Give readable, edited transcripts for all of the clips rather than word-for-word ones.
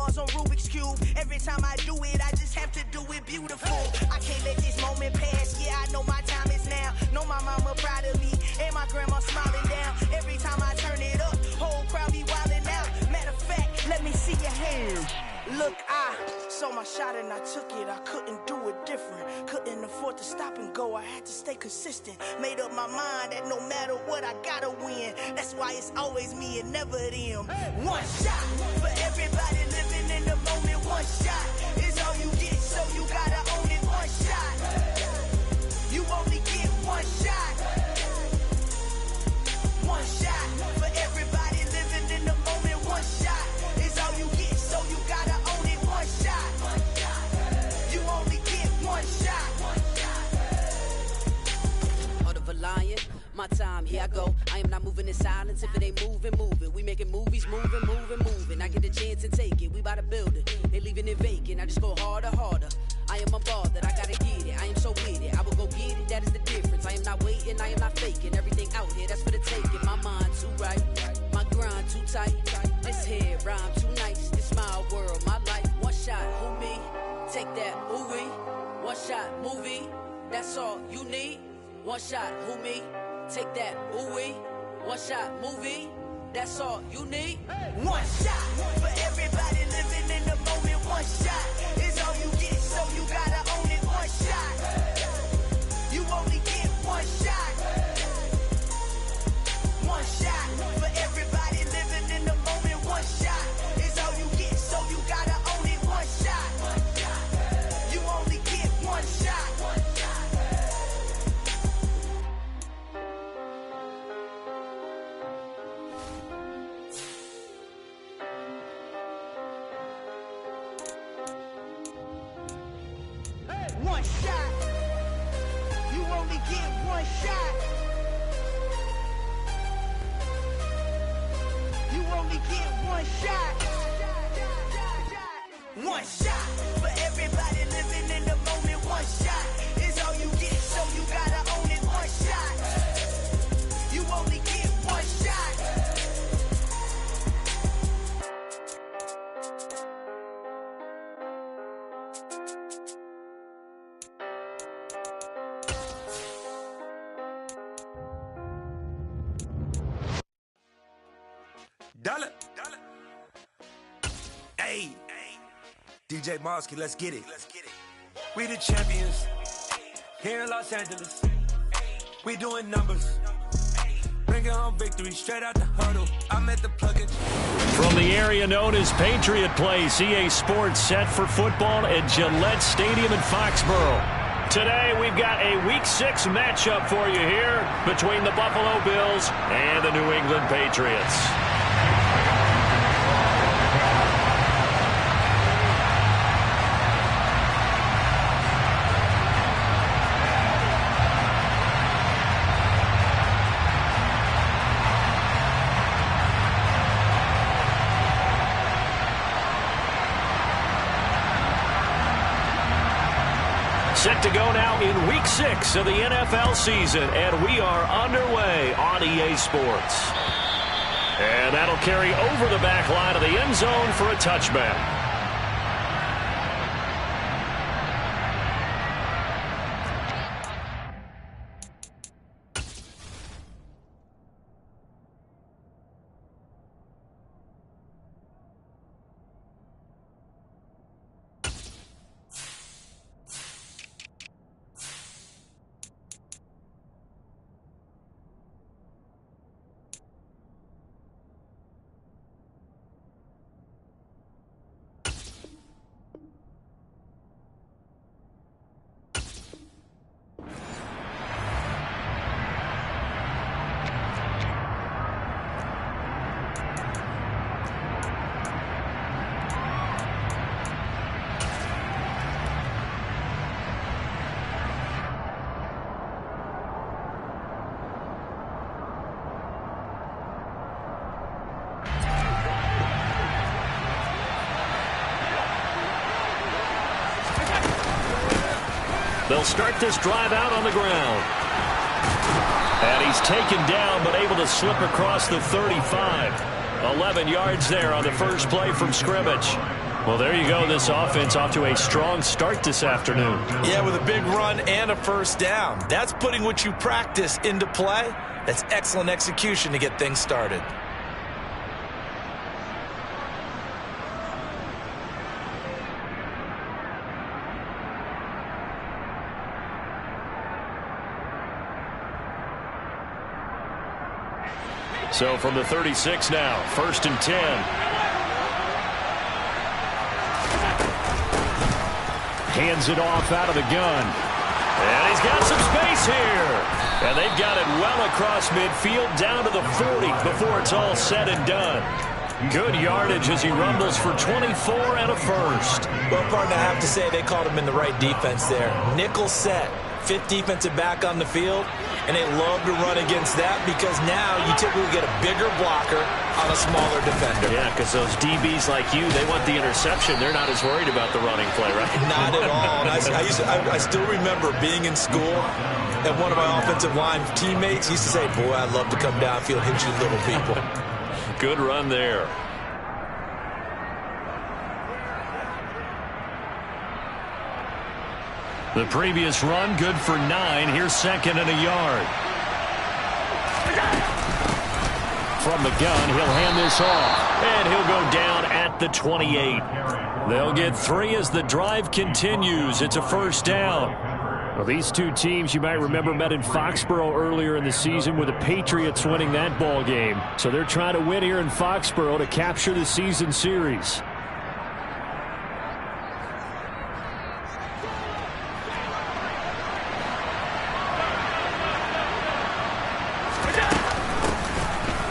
bars on Rubik's Cube. Every time I do it, I just have to do it beautiful. I can't let this moment pass. Yeah, I know my time is now. Know my mama proud of me, and my grandma smiling down. Every time I turn it up, whole crowd be wildin' out. Matter of fact, let me see your hands. Look, I saw my shot and I took it. I couldn't do it different. Couldn't afford to stop and go. I had to stay consistent. Made up my mind that no matter what, I gotta win. That's why it's always me and never them. One shot for everybody living in the moment. One shot is all you get, so you gotta own it. One shot. You only get one shot. One shot for everybody living in the moment. One shot is all you get, so you gotta own it. One shot. You only get one shot. Heart of a lion, my time, here I go. I am not moving in silence. If it ain't moving, moving. We making movies, moving, moving, moving. I get a chance and take it. We bout to build it. They leaving it vacant. I just go harder, harder. I am a ball that I gotta get it. I am so with it. I will go get it. That is the difference. I am not waiting. I am not faking. Everything out here, that's for the taking. My mind too right. My grind too tight. This head rhyme too nice. This my world, my life. One shot, who me? Take that, who we? One shot, movie. That's all you need. One shot, who me? Take that, who we? One shot, movie. That's all you need. One shot for everybody living in the moment. One shot is all you get, so you gotta own it. One shot. You only get one shot. One shot for everybody living in the moment. One shot is all you get, so you gotta own it. One shot. You only get one shot. One shot. You only get one shot. You only get one shot. One shot for everybody living in the moment. One shot is all you get, so you gotta own it. One shot. You only get one shot. Dollar. Hey. DJ Mosky, let's get it. We the champions here in Los Angeles. We doing numbers. Bringing home victory straight out the huddle. I'm at the plug-in. From the area known as Patriot Place, EA Sports set for football at Gillette Stadium in Foxborough. Today, we've got a Week 6 matchup for you here between the Buffalo Bills and the New England Patriots. Set to go now in Week 6 of the NFL season, and we are underway on EA Sports. And that'll carry over the back line of the end zone for a touchback. They'll start this drive out on the ground. And he's taken down, but able to slip across the 35. 11 yards there on the first play from scrimmage. Well, there you go. This offense off to a strong start this afternoon. Yeah, with a big run and a first down. That's putting what you practice into play. That's excellent execution to get things started. So from the 36 now, 1st and 10. Hands it off out of the gun. And he's got some space here. And they've got it well across midfield down to the 40 before it's all said and done. Good yardage as he rumbles for 24 and a first. Well, partner, I have to say they called him in the right defense there. Nickel set. 5th defensive back on the field, and they love to run against that because now you typically get a bigger blocker on a smaller defender. Yeah, because those DBs like you, they want the interception. They're not as worried about the running play, right? Not at all. And I still remember being in school, and one of my offensive line teammates used to say, boy, I'd love to come downfield and hit you little people. Good run there. The previous run, good for 9. Here's 2nd and a yard. From the gun, he'll hand this off. And he'll go down at the 28. They'll get 3 as the drive continues. It's a first down. Well, these two teams, you might remember, met in Foxborough earlier in the season with the Patriots winning that ball game. So they're trying to win here in Foxborough to capture the season series.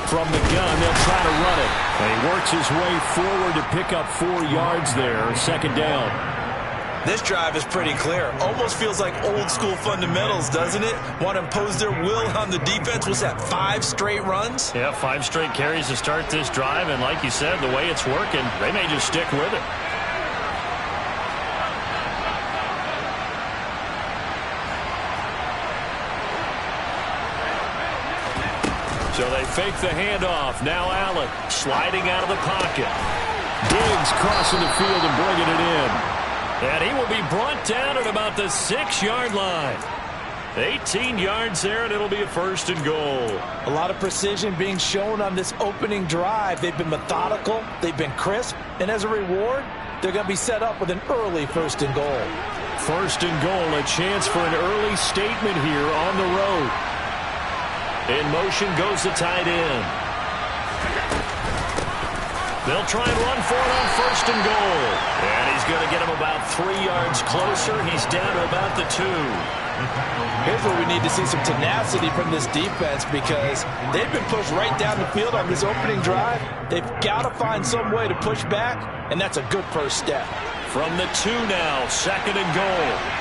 From the gun, they'll try to run it. And he works his way forward to pick up 4 yards there. 2nd down. This drive is pretty clear. Almost feels like old school fundamentals, doesn't it? Want to impose their will on the defense. What's that, 5 straight runs? Yeah, 5 straight carries to start this drive. And like you said, the way it's working, they may just stick with it. So they fake the handoff. Now Allen sliding out of the pocket. Diggs crossing the field and bringing it in. And he will be brought down at about the 6-yard line. 18 yards there, and it'll be a 1st and goal. A lot of precision being shown on this opening drive. They've been methodical. They've been crisp. And as a reward, they're going to be set up with an early 1st and goal. 1st and goal, a chance for an early statement here on the road. In motion goes the tight end. They'll try and run for it on 1st and goal. And he's going to get him about 3 yards closer. He's down to about the 2. Here's where we need to see some tenacity from this defense because they've been pushed right down the field on this opening drive. They've got to find some way to push back, and that's a good first step. From the 2 now, 2nd and goal.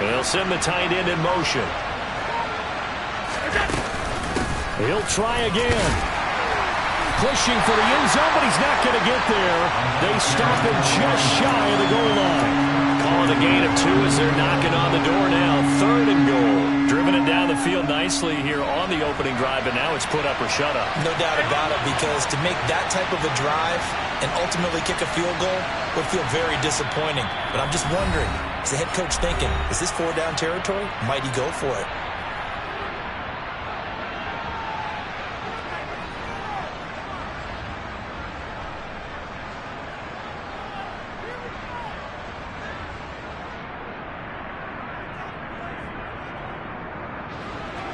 They'll send the tight end in motion. He'll try again. Pushing for the end zone, but he's not going to get there. They stop him just shy of the goal line. Calling a gain of 2 as they're knocking on the door now. 3rd and goal. Driven it down the field nicely here on the opening drive, and now it's put up or shut up. No doubt about it, because to make that type of a drive and ultimately kick a field goal would feel very disappointing. But I'm just wondering, is the head coach thinking, is this 4-down territory? Might he go for it?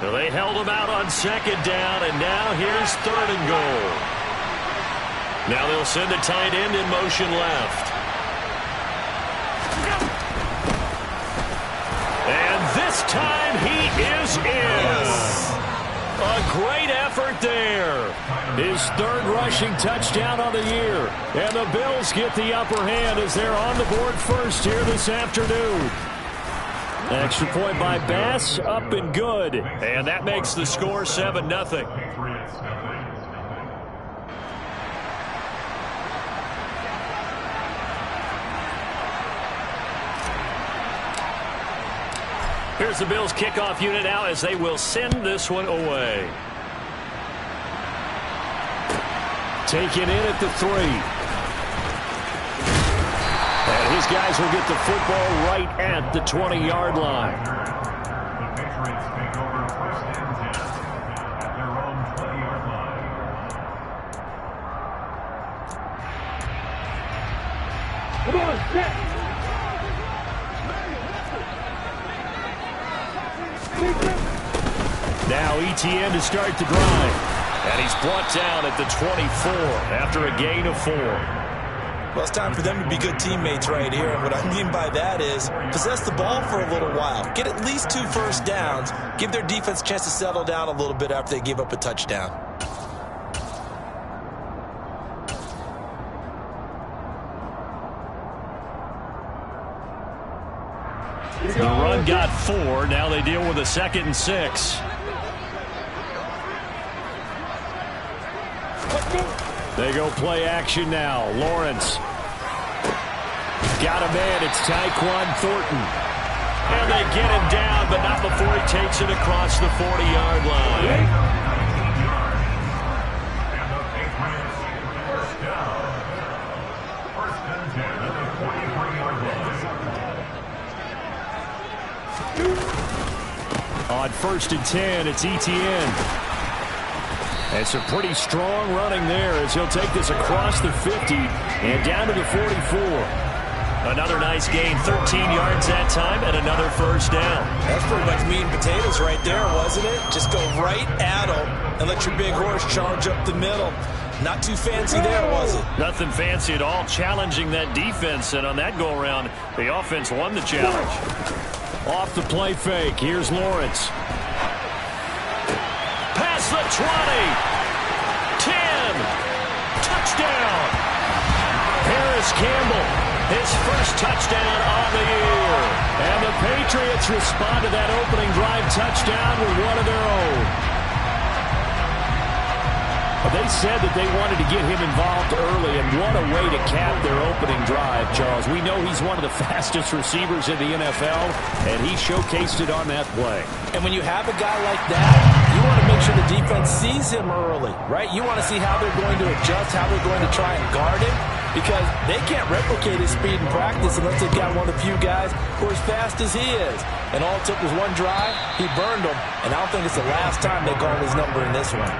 Well, they held him out on 2nd down, and now here's 3rd and goal. Now they'll send the tight end in motion left. And this time he is in. Yes. A great effort there. His 3rd rushing touchdown on the year. And the Bills get the upper hand as they're on the board first here this afternoon. Extra point by Bass, up and good. And that makes the score 7-0. Here's the Bills kickoff unit now as they will send this one away. Taken in at the 3. And his guys will get the football right at the 20-yard line. The Patriots take over first and 10 at their own 20-yard line. Come on, set. Now ETN to start the drive. And he's brought down at the 24 after a gain of 4. Well, it's time for them to be good teammates right here. And what I mean by that is possess the ball for a little while. Get at least 2 first downs. Give their defense a chance to settle down a little bit after they give up a touchdown. The run got 4. Now they deal with a 2nd and 6. They go play action now. Lawrence. Got a man. It's Tyquan Thornton. And they get him down, but not before he takes it across the 40-yard line. On 1st and 10, it's ETN. And some pretty strong running there as he'll take this across the 50 and down to the 44. Another nice gain, 13 yards that time, and another first down. That's pretty much meat and potatoes right there, wasn't it? Just go right at him and let your big horse charge up the middle. Not too fancy there, was it? Nothing fancy at all, challenging that defense, and on that go-around, the offense won the challenge. Off the play fake, here's Lawrence. Past the 20. 10. Touchdown. Harris Campbell, his first touchdown on the year. And the Patriots respond to that opening drive touchdown with one of their own. They said that they wanted to get him involved early, and what a way to cap their opening drive, Charles. We know he's one of the fastest receivers in the NFL, and he showcased it on that play. And when you have a guy like that, you want to make sure the defense sees him early, right? You want to see how they're going to adjust, how they're going to try and guard him, because they can't replicate his speed in practice unless they've got one of the few guys who are as fast as he is. And all it took was one drive, he burned them, and I don't think it's the last time they call his number in this one.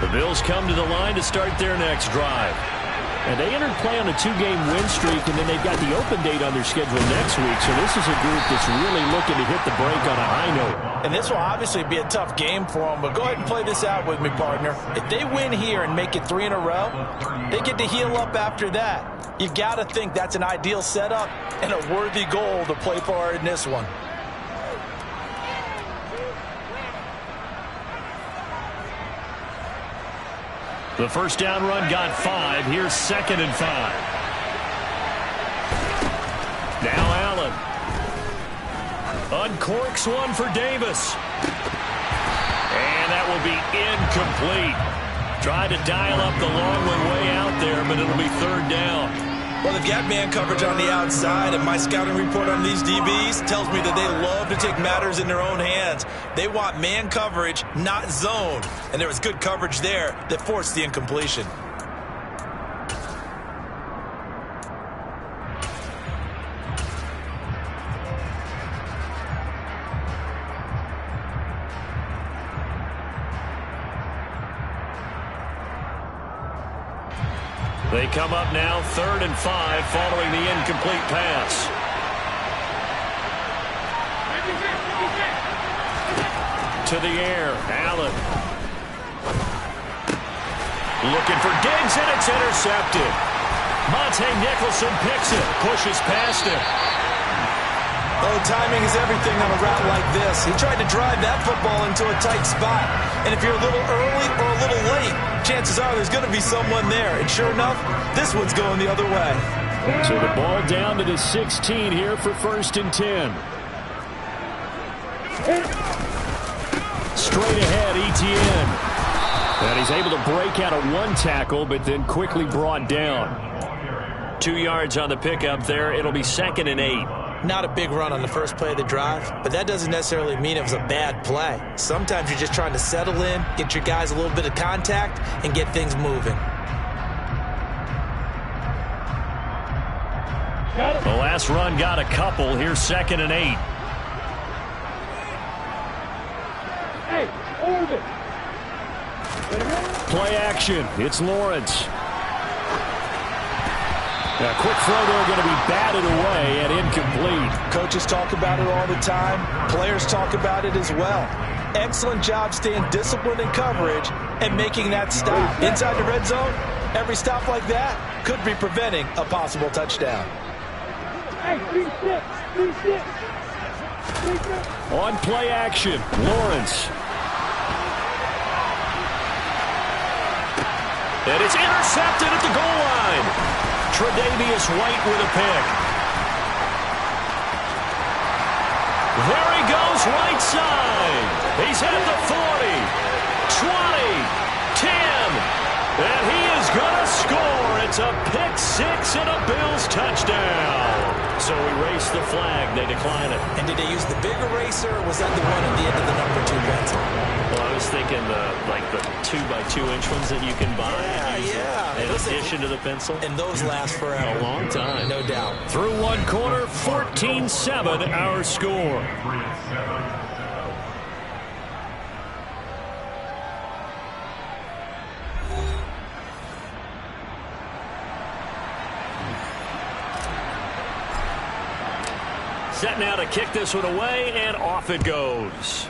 The Bills come to the line to start their next drive. And they entered play on a 2-game win streak, and then they've got the open date on their schedule next week. So this is a group that's really looking to hit the break on a high note. And this will obviously be a tough game for them, but go ahead and play this out with me, partner. If they win here and make it 3 in a row, they get to heal up after that. You've got to think that's an ideal setup and a worthy goal to play for in this one. The first down run got 5. Here's 2nd and 5. Now Allen. Uncorks one for Davis. And that will be incomplete. Tried to dial up the long one way out there, but it'll be 3rd down. Well, they've got man coverage on the outside, and my scouting report on these DBs tells me that they love to take matters in their own hands. They want man coverage, not zone. And there was good coverage there that forced the incompletion. They come up now 3rd and 5 following the incomplete pass. To the air, Allen. Looking for Diggs, and it's intercepted. Monte Nicholson picks it, pushes past him. Oh, timing is everything on a route like this. He tried to drive that football into a tight spot. And if you're a little early or a little late, chances are there's going to be someone there. And sure enough, this one's going the other way. So the ball down to the 16 here for 1st and 10. Straight ahead, Etienne. And he's able to break out of one tackle, but then quickly brought down. 2 yards on the pickup there. It'll be 2nd and 8. Not a big run on the first play of the drive, but that doesn't necessarily mean it was a bad play. Sometimes you're just trying to settle in, get your guys a little bit of contact, and get things moving. The last run got a couple. Here's 2nd and 8. Hey, Orbit. Play action. It's Lawrence. A quick throw there, going to be batted away and incomplete. Coaches talk about it all the time. Players talk about it as well. Excellent job staying disciplined in coverage and making that stop. Inside the red zone, every stop like that could be preventing a possible touchdown. Hey, 3-6. On play action, Lawrence. And it's intercepted at the goal line. Tre'Davious White with a pick. There he goes, right side. He's at the 40, 20, 10, and he is going to score. It's a pick six and a Bills touchdown. So erase the flag. They decline it. And did they use the big eraser, or was that the one at the end of the number 2 pencil? Well, I was thinking the 2x2-inch ones that you can buy. Yeah. In addition to the pencil. And those last forever. A long time. No doubt. Through one quarter, 14-7 our score. Set now to kick this one away, and off it goes.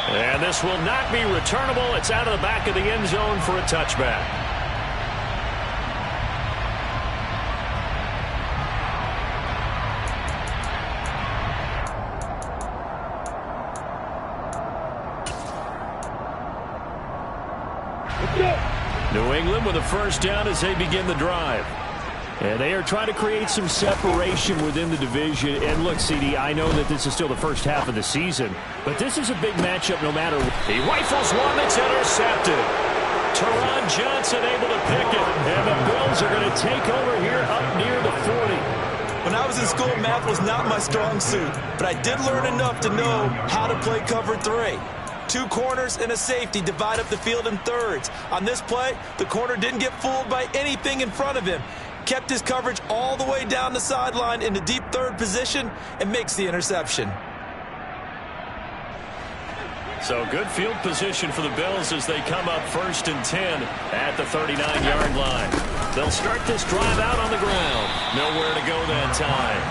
And this will not be returnable. It's out of the back of the end zone for a touchback. New England with a first down as they begin the drive. And they are trying to create some separation within the division. And look, CD, I know that this is still the first half of the season, but this is a big matchup no matter what. He rifles one that's intercepted. Teron Johnson able to pick it. And the Bills are going to take over here up near the 40. When I was in school, math was not my strong suit, but I did learn enough to know how to play cover 3. 2 corners and a safety divide up the field in thirds. On this play, the corner didn't get fooled by anything in front of him. Kept his coverage all the way down the sideline in the deep third position and makes the interception. So good field position for the Bills as they come up 1st and 10 at the 39-yard line. They'll start this drive out on the ground. Nowhere to go that time.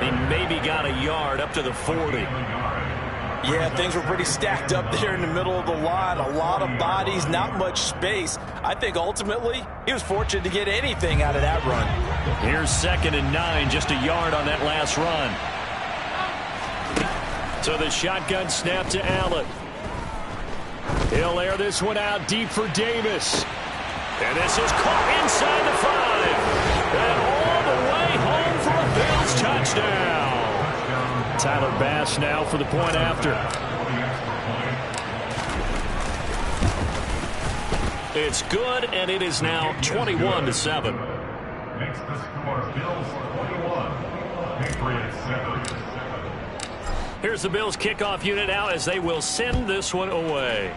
He maybe got a yard up to the 40. Yeah, things were pretty stacked up there in the middle of the line. A lot of bodies, not much space. I think ultimately he was fortunate to get anything out of that run. Here's 2nd and 9, just a yard on that last run. So the shotgun snap to Allen. He'll air this one out deep for Davis. And this is caught inside the 5. And all the way home for a Bills touchdown. Tyler Bass now for the point after. It's good, and it is now 21-7. Makes the score Bills 21, Patriots 7. Here's the Bills kickoff unit now as they will send this one away.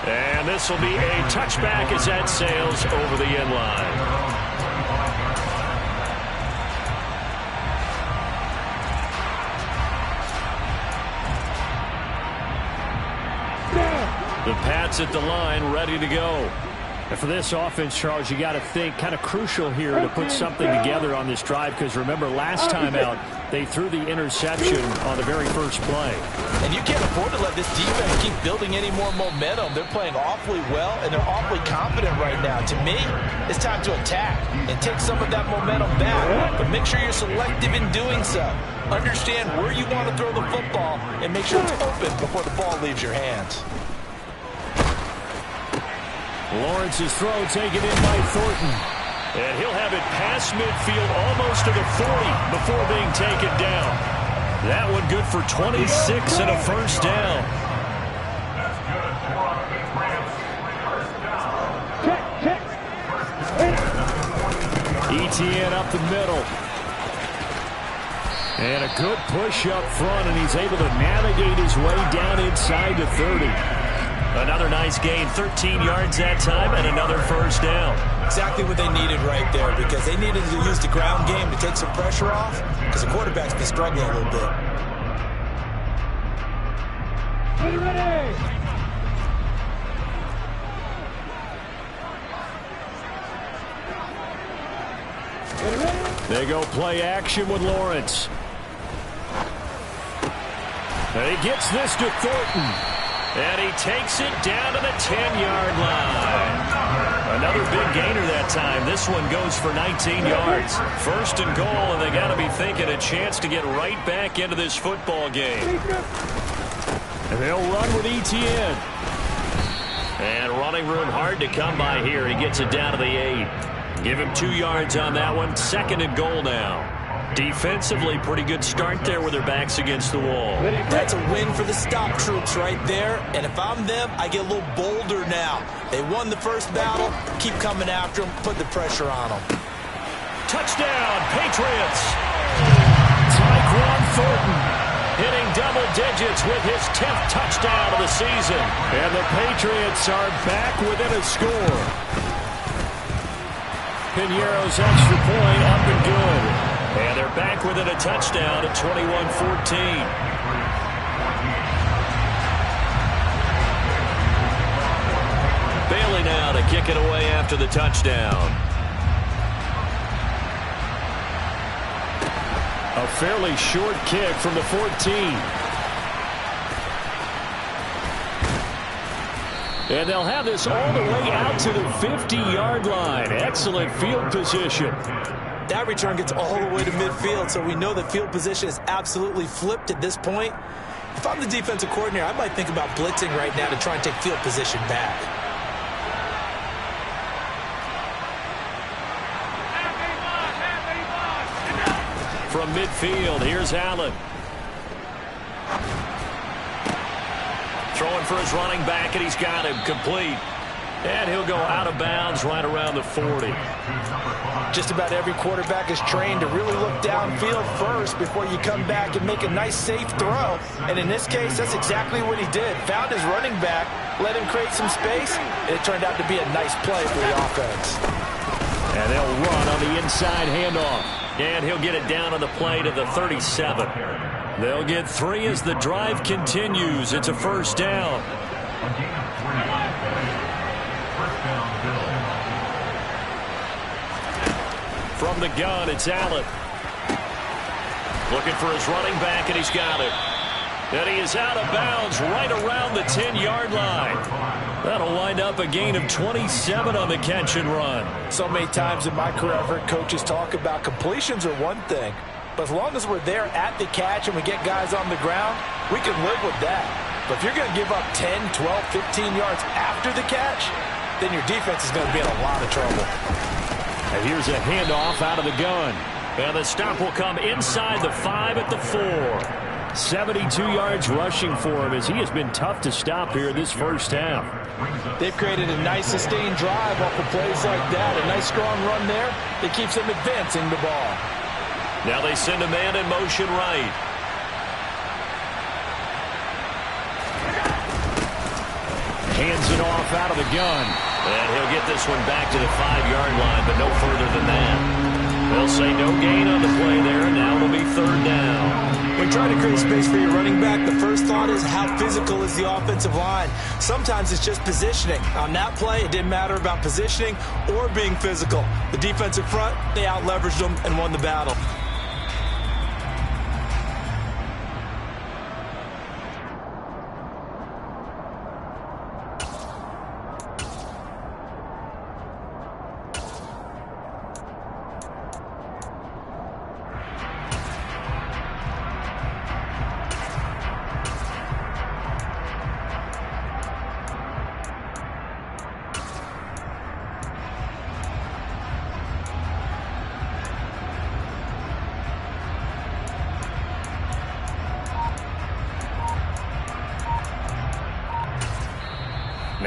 And this will be a touchback as that sails over the end line. The Pats at the line, ready to go. And for this offense, Charles, you got to think kind of crucial here to put something together on this drive, because remember last time out they threw the interception on the very first play. And you can't afford to let this defense keep building any more momentum. They're playing awfully well, and they're awfully confident right now. To me, it's time to attack and take some of that momentum back. But make sure you're selective in doing so. Understand where you want to throw the football and make sure it's open before the ball leaves your hands. Lawrence's throw taken in by Thornton. And he'll have it past midfield almost to the 40 before being taken down. That one good for 26 and a first down. That's good for the Patriots. First down. Check. Etienne up the middle. And a good push up front, and he's able to navigate his way down inside the 30. Another nice gain, 13 yards that time, and another first down. Exactly what they needed right there, because they needed to use the ground game to take some pressure off, because the quarterback's been struggling a little bit. Ready. They go play action with Lawrence. And he gets this to Thornton. And he takes it down to the 10-yard line. Another big gainer that time. This one goes for 19 yards. First and goal, and they got to be thinking a chance to get right back into this football game. And they'll run with Etienne. And running room hard to come by here. He gets it down to the 8. Give him 2 yards on that one. Second and goal now. Defensively, pretty good start there with their backs against the wall. That's a win for the stop troops right there. And if I'm them, I get a little bolder now. They won the first battle. Keep coming after them. Put the pressure on them. Touchdown, Patriots. Tyquan Thornton hitting double digits with his 10th touchdown of the season. And the Patriots are back within a score. Piñeiro's extra point up and good. And they're back within a touchdown at 21-14. Bailey now to kick it away after the touchdown. A fairly short kick from the 14. And they'll have this all the way out to the 50-yard line. Excellent field position. That return gets all the way to midfield, so we know that field position is absolutely flipped at this point. If I'm the defensive coordinator, I might think about blitzing right now to try and take field position back. From midfield, here's Allen. Throwing for his running back, and he's got him complete. And he'll go out of bounds right around the 40. Just about every quarterback is trained to really look downfield first before you come back and make a nice, safe throw. And in this case, that's exactly what he did. Found his running back, let him create some space, and it turned out to be a nice play for the offense. And they'll run on the inside handoff. And he'll get it down on the play to the 37. They'll get 3 as the drive continues. It's a first down. From the gun, it's Allen. Looking for his running back, and he's got it. And he is out of bounds right around the 10-yard line. That'll wind up a gain of 27 on the catch and run. So many times in my career, I've heard coaches talk about completions are one thing. But as long as we're there at the catch and we get guys on the ground, we can live with that. But if you're going to give up 10, 12, 15 yards after the catch, then your defense is going to be in a lot of trouble. And here's a handoff out of the gun. And the stop will come inside the 5 at the 4. 72 yards rushing for him as he has been tough to stop here this first half. They've created a nice sustained drive off of plays like that. A nice strong run there that keeps them advancing the ball. Now they send a man in motion right. Hands it off out of the gun. And he'll get this one back to the 5-yard line, but no further than that. They'll say no gain on the play there, and now it'll be third down. When trying to create space for your running back, the first thought is how physical is the offensive line. Sometimes it's just positioning. On that play, it didn't matter about positioning or being physical. The defensive front, they out-leveraged them and won the battle.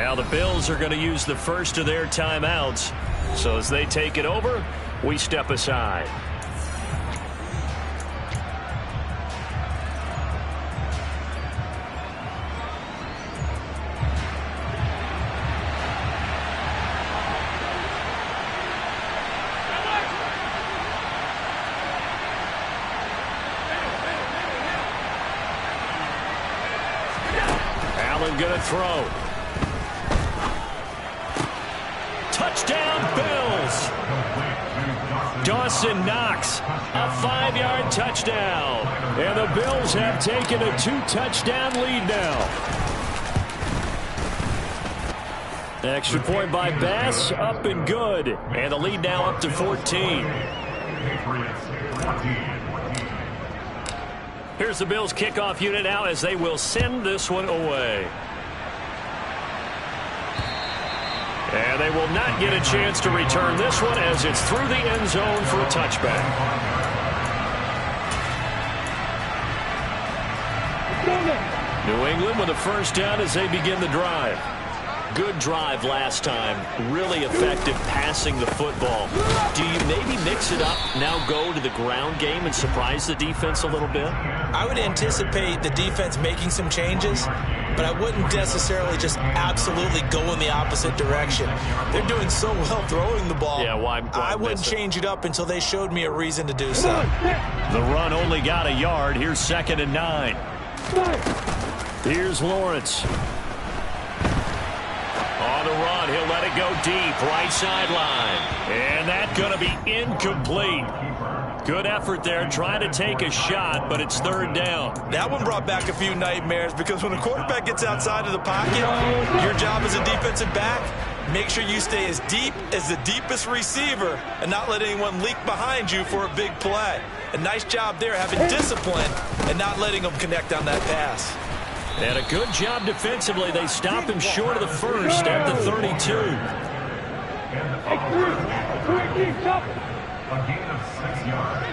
Now the Bills are going to use the first of their timeouts. So as they take it over, we step aside. Going to throw. Touchdown, Bills. Dawson Knox, a 5-yard touchdown. And the Bills have taken a 2-touchdown lead now. Extra point by Bass, up and good. And the lead now up to 14. Here's the Bills kickoff unit now as they will send this one away. And they will not get a chance to return this one as it's through the end zone for a touchback. New England with a first down as they begin the drive. Good drive last time. Really effective passing the football. Do you maybe mix it up, now go to the ground game and surprise the defense a little bit? I would anticipate the defense making some changes, but I wouldn't necessarily just absolutely go in the opposite direction. They're doing so well throwing the ball. Yeah, why I wouldn't change it up until they showed me a reason to do so. The run only got a yard. Here's 2nd and 9. Here's Lawrence. On the run, he'll let it go deep, right sideline. And that's going to be incomplete. Good effort there, trying to take a shot, but it's 3rd down. That one brought back a few nightmares because when a quarterback gets outside of the pocket, your job as a defensive back, make sure you stay as deep as the deepest receiver and not let anyone leak behind you for a big play. A nice job there having discipline and not letting them connect on that pass. And a good job defensively. They stop him short of the first at the 32. A gain of 6 yards.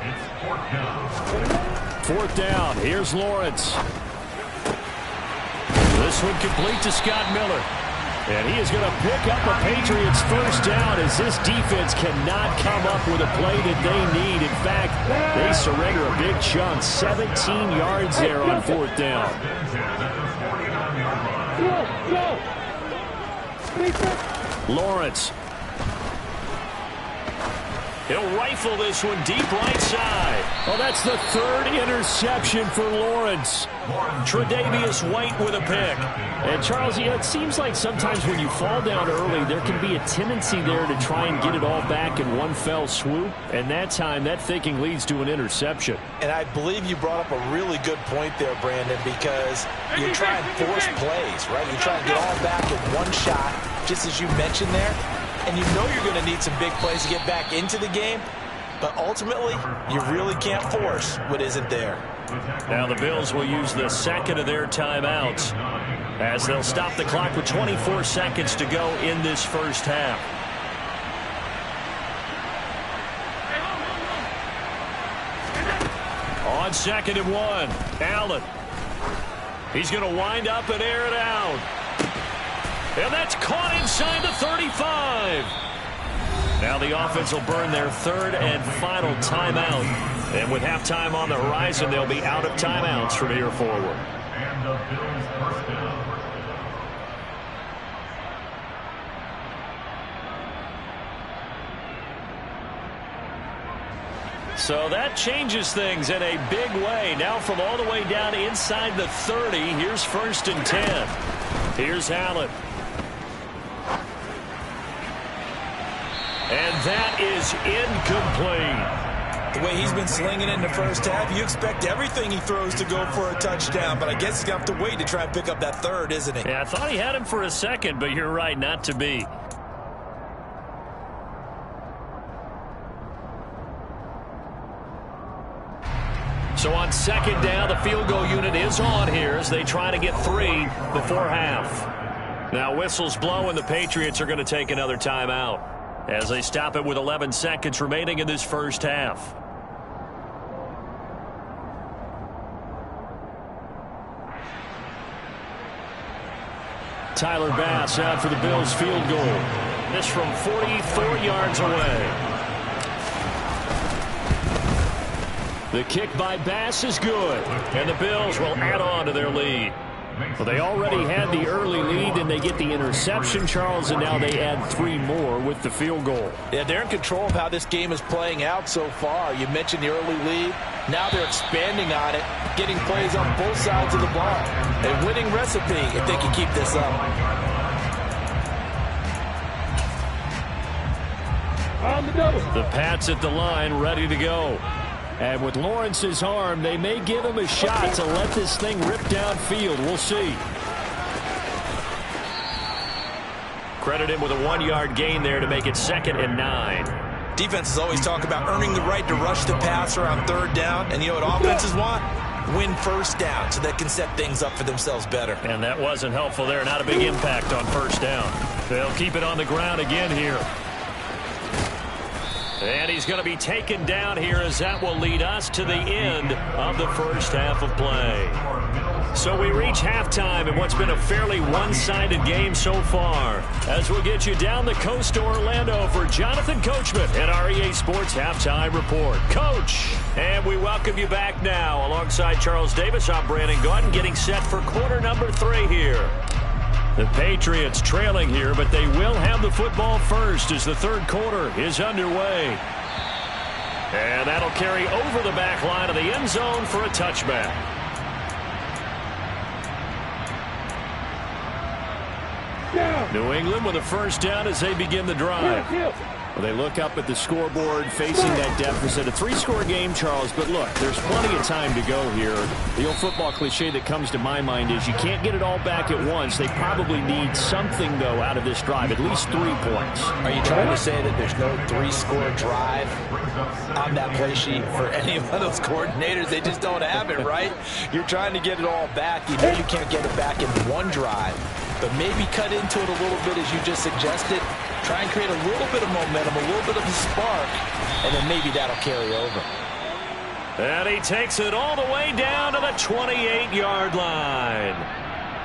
It's 4th down. 4th down. Here's Lawrence. This one complete to Scott Miller. And he is going to pick up a Patriots first down as this defense cannot come up with a play that they need. In fact, they surrender a big chunk. 17 yards there on 4th down. Lawrence. He'll rifle this one deep right side. Oh, that's the 3rd interception for Lawrence. Tre'Davious White with a pick. And Charles, it seems like sometimes when you fall down early, there can be a tendency there to try and get it all back in one fell swoop. And that time, that thinking leads to an interception. And I believe you brought up a really good point there, Brandon, because you try and force plays, right? You try and get all back in one shot, just as you mentioned there. And you know you're going to need some big plays to get back into the game. But ultimately, you really can't force what isn't there. Now the Bills will use the 2nd of their timeouts as they'll stop the clock with 24 seconds to go in this first half. On 2nd and 1, Allen. He's going to wind up and air it out. And that's caught inside the 35. Now the offense will burn their 3rd and final timeout. And with halftime on the horizon, they'll be out of timeouts from here forward. And the Bills first down. So that changes things in a big way. Now from all the way down inside the 30, here's 1st and 10. Here's Allen. And that is incomplete. The way he's been slinging it in the first half, you expect everything he throws to go for a touchdown, but I guess he's going to have to wait to try and pick up that 3rd, isn't he? Yeah, I thought he had him for a second, but you're right, not to be. So on 2nd down, the field goal unit is on here as they try to get 3 before half. Now whistles blow and the Patriots are going to take another timeout as they stop it with 11 seconds remaining in this first half. Tyler Bass out for the Bills field goal. This from 44 yards away. The kick by Bass is good, and the Bills will add on to their lead. Well, they already had the early lead, and they get the interception, Charles, and now they add 3 more with the field goal. Yeah, they're in control of how this game is playing out so far. You mentioned the early lead. Now they're expanding on it, getting plays on both sides of the ball. A winning recipe if they can keep this up. The Pats at the line, ready to go. And with Lawrence's arm, they may give him a shot to let this thing rip downfield. We'll see. Credit him with a 1-yard gain there to make it 2nd and 9. Defenses always talk about earning the right to rush the passer on 3rd down. And you know what offenses want? Win first down so they can set things up for themselves better. And that wasn't helpful there. Not a big impact on 1st down. They'll keep it on the ground again here. And he's going to be taken down here as that will lead us to the end of the first half of play. So we reach halftime in what's been a fairly one-sided game so far. As we'll get you down the coast to Orlando for Jonathan Coachman at our EA Sports Halftime Report. Coach, and we welcome you back now. Alongside Charles Davis, I'm Brandon Gaudin, getting set for quarter number 3 here. The Patriots trailing here, but they will have the football first as the 3rd quarter is underway. And that'll carry over the back line of the end zone for a touchback. New England with a 1st down as they begin the drive. Well, they look up at the scoreboard facing that deficit. A 3-score game, Charles, but look, there's plenty of time to go here. The old football cliche that comes to my mind is you can't get it all back at once. They probably need something, though, out of this drive, at least 3 points. Are you trying to say that there's no 3-score drive on that play sheet for any one of those coordinators? They just don't have it, right? You're trying to get it all back. You know you can't get it back in one drive, but maybe cut into it a little bit as you just suggested. Try and create a little bit of momentum, a little bit of a spark, and then maybe that'll carry over. And he takes it all the way down to the 28-yard line.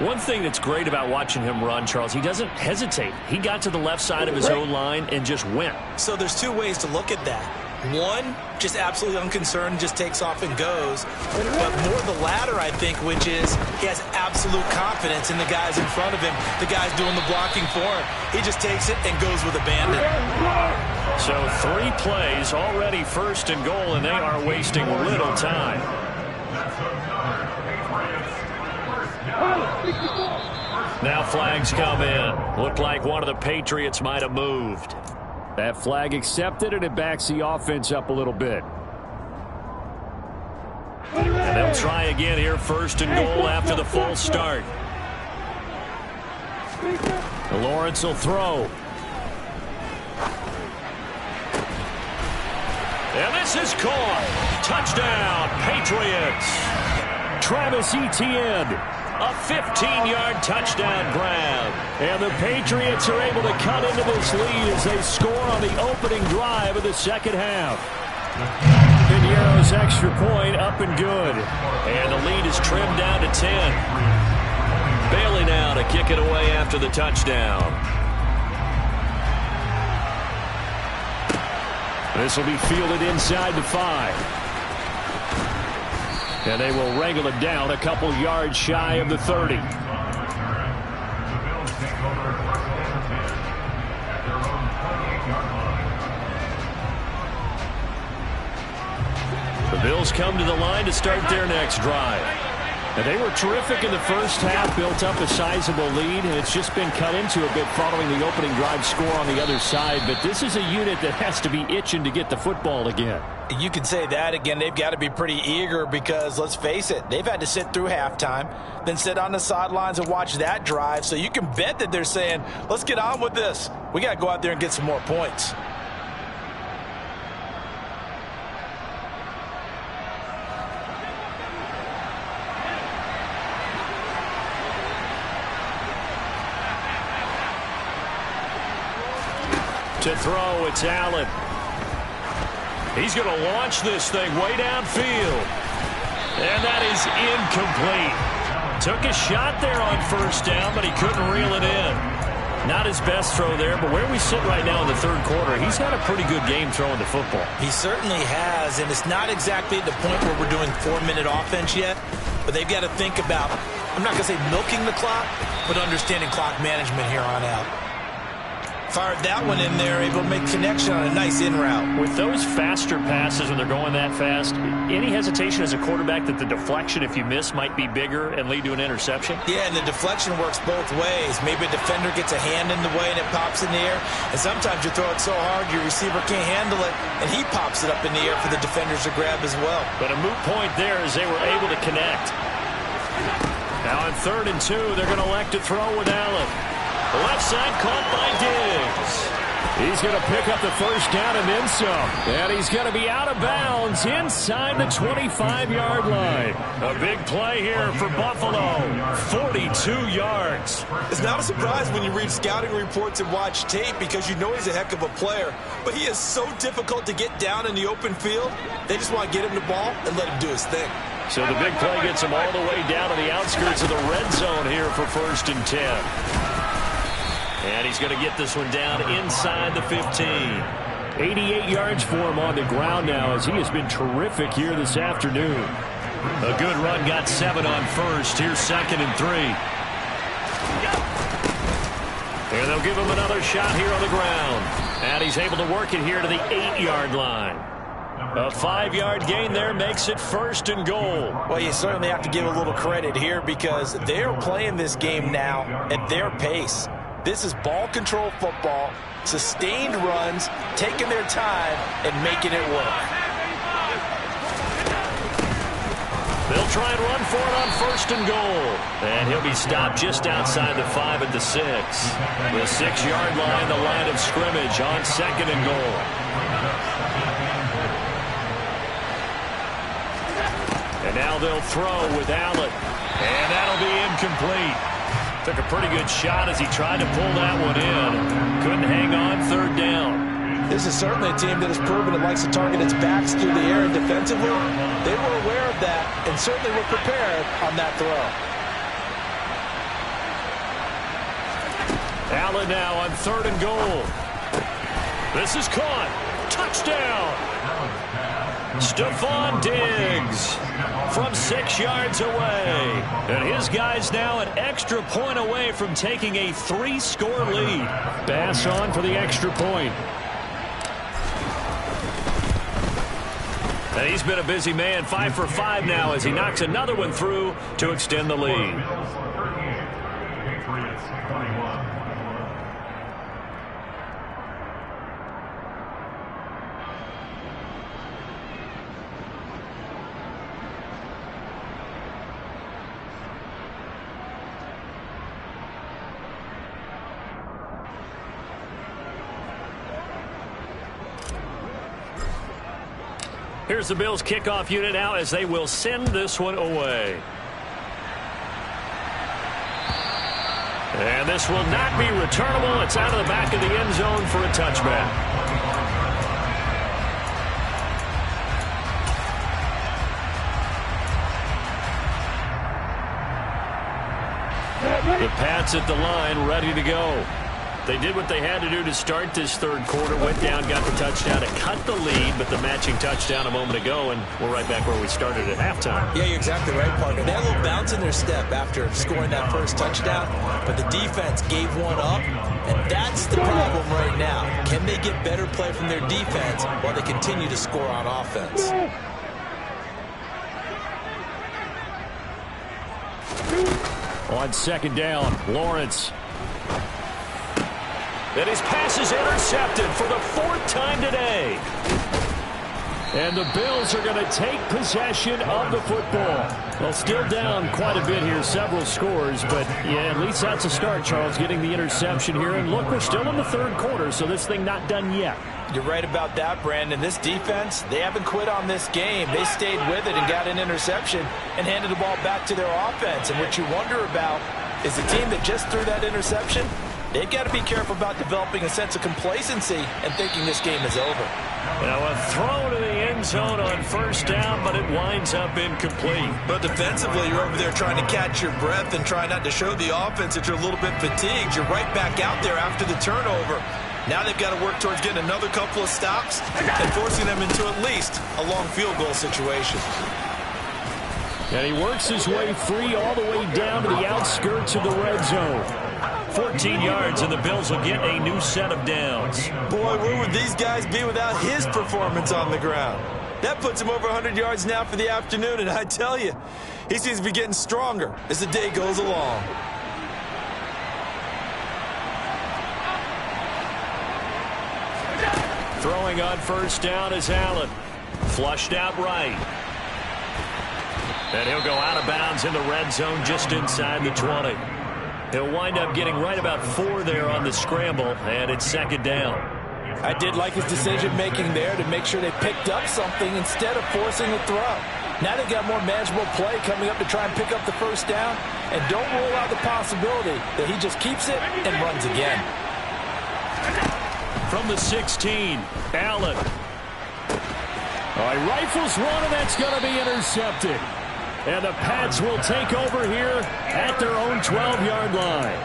One thing that's great about watching him run, Charles, he doesn't hesitate. He got to the left side of his own line and just went. So there's 2 ways to look at that. One, just absolutely unconcerned, just takes off and goes. But more the latter, I think, which is he has absolute confidence in the guys in front of him, the guys doing the blocking for him. He just takes it and goes with abandon. So 3 plays, already 1st and goal, and they are wasting little time. Now flags come in. Looked like one of the Patriots might have moved. That flag accepted, and it backs the offense up a little bit. And they'll try again here, 1st and goal after the false start. Lawrence will throw. And this is caught. Touchdown, Patriots. Travis Etienne, a 15-yard touchdown grab. And the Patriots are able to cut into this lead as they score on the opening drive of the 2nd half. Piniero's extra point up and good. And the lead is trimmed down to 10. Bailey now to kick it away after the touchdown. This will be fielded inside the 5. And they will wrangle it down a couple yards shy of the 30. The Bills come to the line to start their next drive. And they were terrific in the 1st half, built up a sizable lead, and it's just been cut into a bit following the opening drive score on the other side. But this is a unit that has to be itching to get the football again. You can say that again. They've got to be pretty eager because, let's face it, they've had to sit through halftime, then sit on the sidelines and watch that drive. So you can bet that they're saying, let's get on with this. We got to go out there and get some more points. To throw, it's Allen. He's going to launch this thing way downfield. And that is incomplete. Took a shot there on first down, but he couldn't reel it in. Not his best throw there, but where we sit right now in the third quarter, he's had a pretty good game throwing the football. He certainly has, and it's not exactly at the point where we're doing 4-minute offense yet, but they've got to think about, I'm not going to say milking the clock, but understanding clock management here on out. Fired that one in there, able to make connection on a nice in route. With those faster passes when they're going that fast, any hesitation as a quarterback that the deflection, if you miss, might be bigger and lead to an interception? Yeah, and the deflection works both ways. Maybe a defender gets a hand in the way and it pops in the air, and sometimes you throw it so hard your receiver can't handle it, and he pops it up in the air for the defenders to grab as well. But a moot point there as they were able to connect. Now on 3rd and 2, they're going to elect to throw with Allen. The left side caught by Diggs. He's going to pick up the first down and then some. And he's going to be out of bounds inside the 25-yard line. A big play here for Buffalo. 42 yards. It's not a surprise when you read scouting reports and watch tape because you know he's a heck of a player. But he is so difficult to get down in the open field. They just want to get him the ball and let him do his thing. So the big play gets him all the way down to the outskirts of the red zone here for 1st and 10. And he's going to get this one down inside the 15. 88 yards for him on the ground now as he has been terrific here this afternoon. A good run, got 7 on first. Here's 2nd and 3. And they'll give him another shot here on the ground. And he's able to work it here to the 8-yard line. A 5-yard gain there makes it 1st and goal. Well, you certainly have to give a little credit here because they're playing this game now at their pace. This is ball control football, sustained runs, taking their time, and making it work. They'll try and run for it on 1st and goal. And he'll be stopped just outside the 5 at the 6. The 6-yard line, the line of scrimmage on 2nd and goal. And now they'll throw with Allen. And that'll be incomplete. Took a pretty good shot as he tried to pull that one in. Couldn't hang on 3rd down. This is certainly a team that has proven it likes to target its backs through the air and defensively. They were aware of that and certainly were prepared on that throw. Allen now on 3rd and goal. This is caught. Touchdown. Stephon Diggs from 6 yards away. And his guy's now an extra point away from taking a 3-score lead. Bass on for the extra point. And he's been a busy man, 5 for 5 now as he knocks another one through to extend the lead. Patriots 21. Here's the Bills kickoff unit now as they will send this one away. And this will not be returnable. It's out of the back of the end zone for a touchback. The Pats at the line, ready to go. They did what they had to do to start this third quarter. Went down, got the touchdown to cut the lead, but the matching touchdown a moment ago, and we're right back where we started at halftime. Yeah, you're exactly right, partner. They had a little bounce in their step after scoring that first touchdown, but the defense gave one up, and that's the problem right now. Can they get better play from their defense while they continue to score on offense? On second down, Lawrence. And his pass is intercepted for the 4th time today. And the Bills are going to take possession of the football. Well, still down quite a bit here, several scores, but yeah, at least that's a start, Charles, getting the interception here. And look, we're still in the third quarter, so this thing not done yet. You're right about that, Brandon. This defense, they haven't quit on this game. They stayed with it and got an interception and handed the ball back to their offense. And what you wonder about is the team that just threw that interception, they've got to be careful about developing a sense of complacency and thinking this game is over. Now a throw to the end zone on first down, but it winds up incomplete. But defensively, you're over there trying to catch your breath and try not to show the offense that you're a little bit fatigued. You're right back out there after the turnover. Now they've got to work towards getting another couple of stops and forcing them into at least a long field goal situation. And he works his way free all the way down to the outskirts of the red zone. 14 yards, and the Bills will get a new set of downs. Boy, where would these guys be without his performance on the ground? That puts him over 100 yards now for the afternoon, and I tell you, he seems to be getting stronger as the day goes along. Throwing on first down is Allen. Flushed out right. And he'll go out of bounds in the red zone just inside the 20. He'll wind up getting right about 4 there on the scramble, and it's second down. I did like his decision-making there to make sure they picked up something instead of forcing a throw. Now they've got more manageable play coming up to try and pick up the first down, and don't rule out the possibility that he just keeps it and runs again. From the 16, Allen. He rifles one, and that's going to be intercepted. And the Pats will take over here at their own 12-yard line.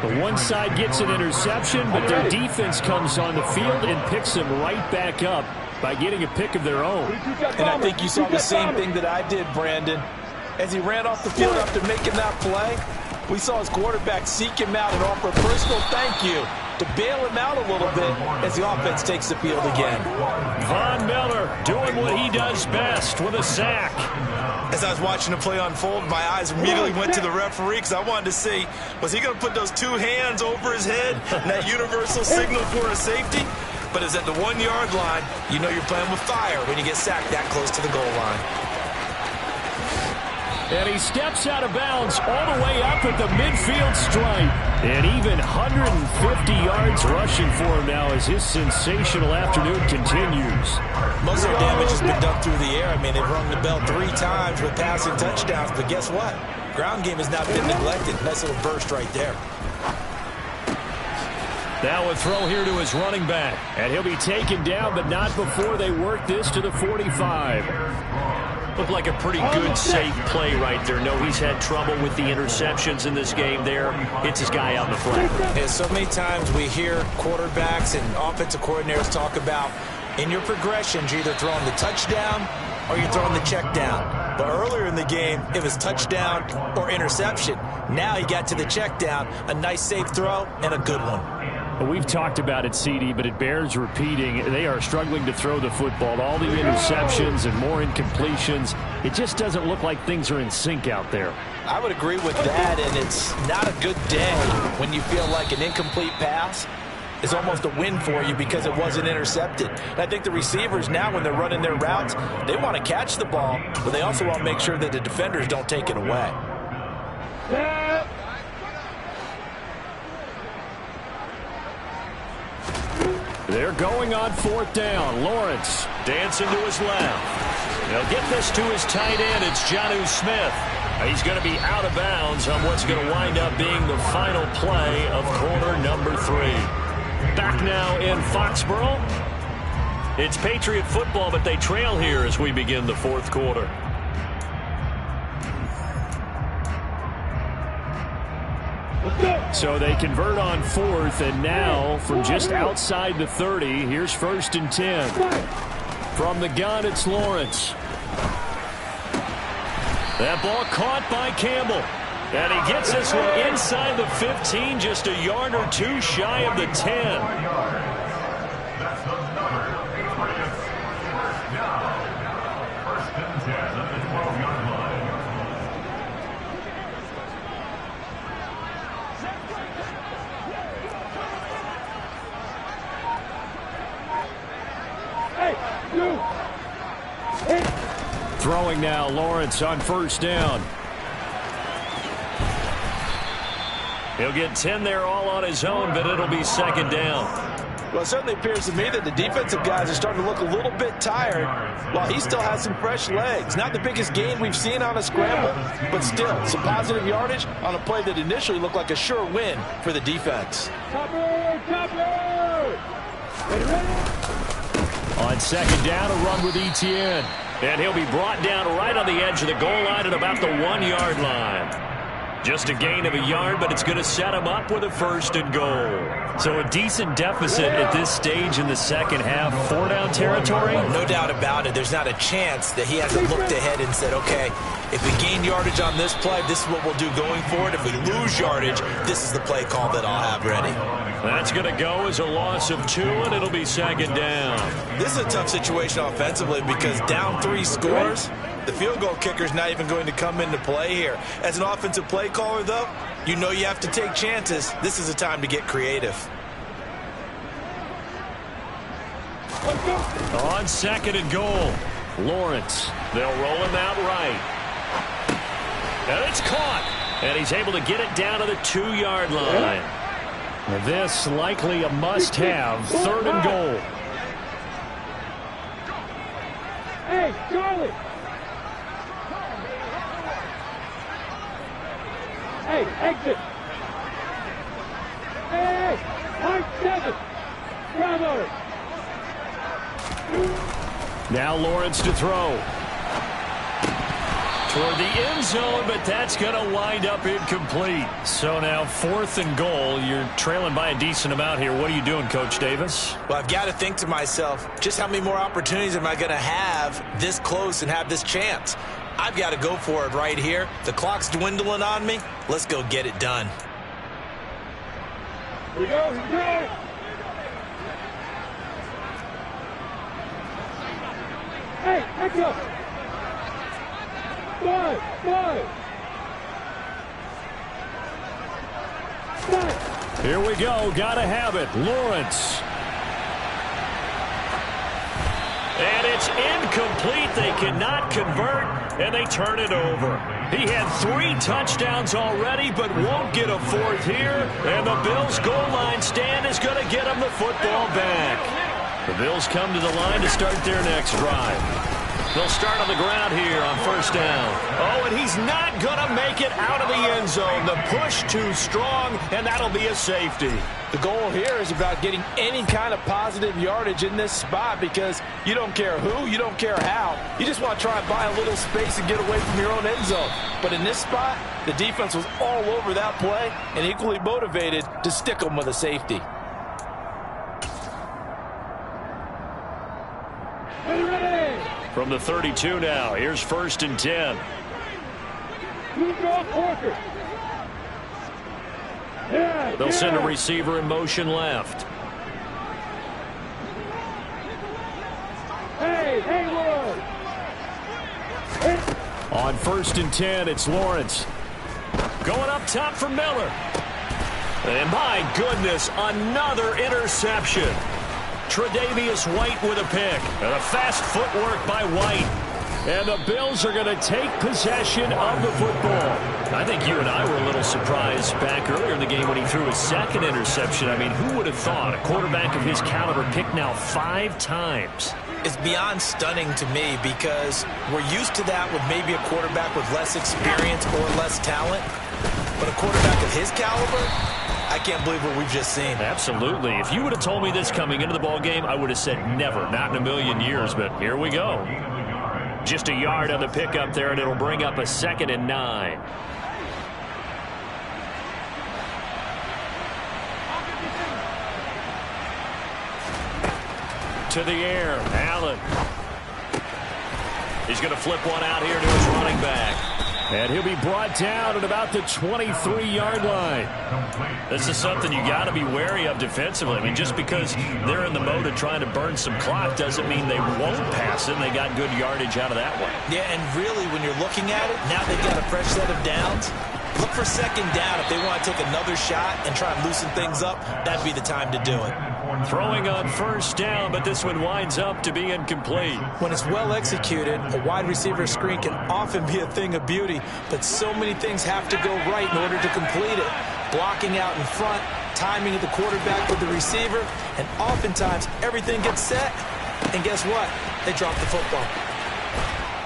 The one side gets an interception, but their defense comes on the field and picks them right back up by getting a pick of their own. And I think you saw the same thing that I did, Brandon. As he ran off the field after making that play, we saw his quarterback seek him out and offer a personal thank you to bail him out a little bit as the offense takes the field again. Von Miller doing what he does best with a sack. As I was watching the play unfold, my eyes immediately went to the referee because I wanted to see, was he going to put those 2 hands over his head and that universal signal for a safety? But it's at the 1-yard line. You know you're playing with fire when you get sacked that close to the goal line. And he steps out of bounds all the way up at the midfield stripe. And even 150 yards rushing for him now as his sensational afternoon continues. Most of the damage has been done through the air. I mean, they've rung the bell 3 times with passing touchdowns. But guess what? Ground game has not been neglected. Nice little burst right there. Now a throw here to his running back. And he'll be taken down, but not before they work this to the 45. Looked like a pretty good, safe play right there. No, he's had trouble with the interceptions in this game there. Hits his guy out in the flat. And so many times we hear quarterbacks and offensive coordinators talk about in your progressions, you're either throwing the touchdown or you're throwing the check down. But earlier in the game, it was touchdown or interception. Now he got to the check down, a nice safe throw, and a good one. Well, we've talked about it, CD, but it bears repeating. They are struggling to throw the football. All the interceptions and more incompletions. It just doesn't look like things are in sync out there. I would agree with that, and it's not a good day when you feel like an incomplete pass is almost a win for you because it wasn't intercepted. And I think the receivers now, when they're running their routes, they want to catch the ball, but they also want to make sure that the defenders don't take it away. They're going on 4th down. Lawrence dancing to his left. They'll get this to his tight end. It's Jonnu Smith. He's going to be out of bounds on what's going to wind up being the final play of quarter number 3. Back now in Foxborough. It's Patriot football, but they trail here as we begin the 4th quarter. So they convert on 4th, and now from just outside the 30, here's 1st and 10. From the gun, it's Lawrence. That ball caught by Campbell. And he gets this one inside the 15, just a yard or 2 shy of the 10. That's the number. Patriots. First down. 1st and 10 at the 12-yard line. Throwing now, Lawrence on 1st down. He'll get 10 there all on his own, but it'll be 2nd down. Well, it certainly appears to me that the defensive guys are starting to look a little bit tired while he still has some fresh legs. Not the biggest gain we've seen on a scramble, but still some positive yardage on a play that initially looked like a sure win for the defense. On second down, a run with Etienne. And he'll be brought down right on the edge of the goal line at about the 1-yard line. Just a gain of a yard, but it's going to set him up with a 1st and goal. So a decent deficit at this stage in the second half. 4-down territory? No doubt about it. There's not a chance that he hasn't looked ahead and said, okay, if we gain yardage on this play, this is what we'll do going forward. If we lose yardage, this is the play call that I'll have ready. That's going to go as a loss of 2, and it'll be 2nd down. This is a tough situation offensively because down 3 scores, the field goal kicker's not even going to come into play here. As an offensive play caller, though, you know you have to take chances. This is a time to get creative. On 2nd and goal, Lawrence. They'll roll him out right. And it's caught. And he's able to get it down to the 2-yard line. This likely a must-have. 3rd and goal. Hey, Charlie! Hey, exit! Hey, Mark 7! Bravo! Now Lawrence to throw. Toward the end zone, but that's going to wind up incomplete. So now 4th and goal. You're trailing by a decent amount here. What are you doing, Coach Davis? Well, I've got to think to myself, just how many more opportunities am I going to have this close and have this chance? I've got to go for it right here. The clock's dwindling on me. Let's go get it done. Here we go, here we go! Hey, heads up! 5! Here we go. Gotta have it. Lawrence. And it's incomplete. They cannot convert, and they turn it over. He had 3 touchdowns already, but won't get a 4th here. And the Bills' goal line stand is going to get him the football back. The Bills come to the line to start their next drive. They'll start on the ground here on 1st down. Oh, and he's not going to make it out of the end zone. The push too strong, and that'll be a safety. The goal here is about getting any kind of positive yardage in this spot because you don't care who, you don't care how. You just want to try and buy a little space and get away from your own end zone. But in this spot, the defense was all over that play and equally motivated to stick them with a safety. From the 32 now, here's 1st and 10. They'll send a receiver in motion left. On 1st and 10, it's Lawrence. Going up top for Miller. And my goodness, another interception. Tre'Davious White with a pick. And a fast footwork by White. And the Bills are going to take possession of the football. I think you and I were a little surprised back earlier in the game when he threw his 2nd interception. I mean, who would have thought a quarterback of his caliber picked now 5 times? It's beyond stunning to me because we're used to that with maybe a quarterback with less experience or less talent. But a quarterback of his caliber, I can't believe what we've just seen. Absolutely. If you would have told me this coming into the ball game, I would have said never, not in a million years. But here we go. Just a yard on the pickup there, and it'll bring up a 2nd and 9. To the air, Allen. He's going to flip one out here to his running back. And he'll be brought down at about the 23-yard line. This is something you got to be wary of defensively. I mean, just because they're in the mode of trying to burn some clock doesn't mean they won't pass it. And they got good yardage out of that one. Yeah, and really, when you're looking at it, now they've got a fresh set of downs. Look for 2nd down. If they want to take another shot and try and loosen things up, that'd be the time to do it. Throwing on 1st down, but this one winds up to be incomplete. When it's well executed, a wide receiver screen can often be a thing of beauty, but so many things have to go right in order to complete it. Blocking out in front, timing of the quarterback with the receiver, and oftentimes everything gets set, and guess what? They drop the football.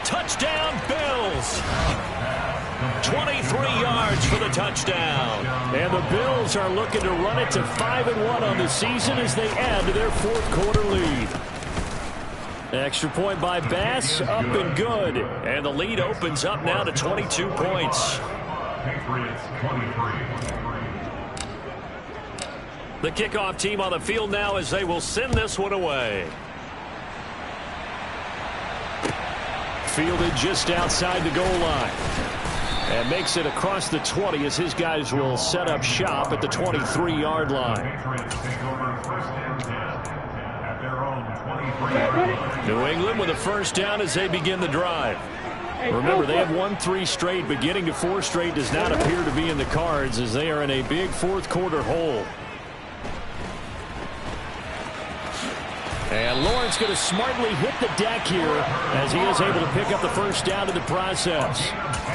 Touchdown, Bills! 23 yards for the touchdown. And the Bills are looking to run it to 5-1 on the season as they add to their fourth quarter lead. Extra point by Bass, up and good. And the lead opens up now to 22 points. Patriots 23. The kickoff team on the field now as they will send this one away. Fielded just outside the goal line. And makes it across the 20 as his guys will set up shop at the 23-yard line. Patriots take over first and 10 at their own 23. New England with a first down as they begin the drive. Remember, they have won 3 straight, but getting to 4 straight does not appear to be in the cards as they are in a big fourth quarter hole. And Lawrence going to smartly hit the deck here as he is able to pick up the first down in the process.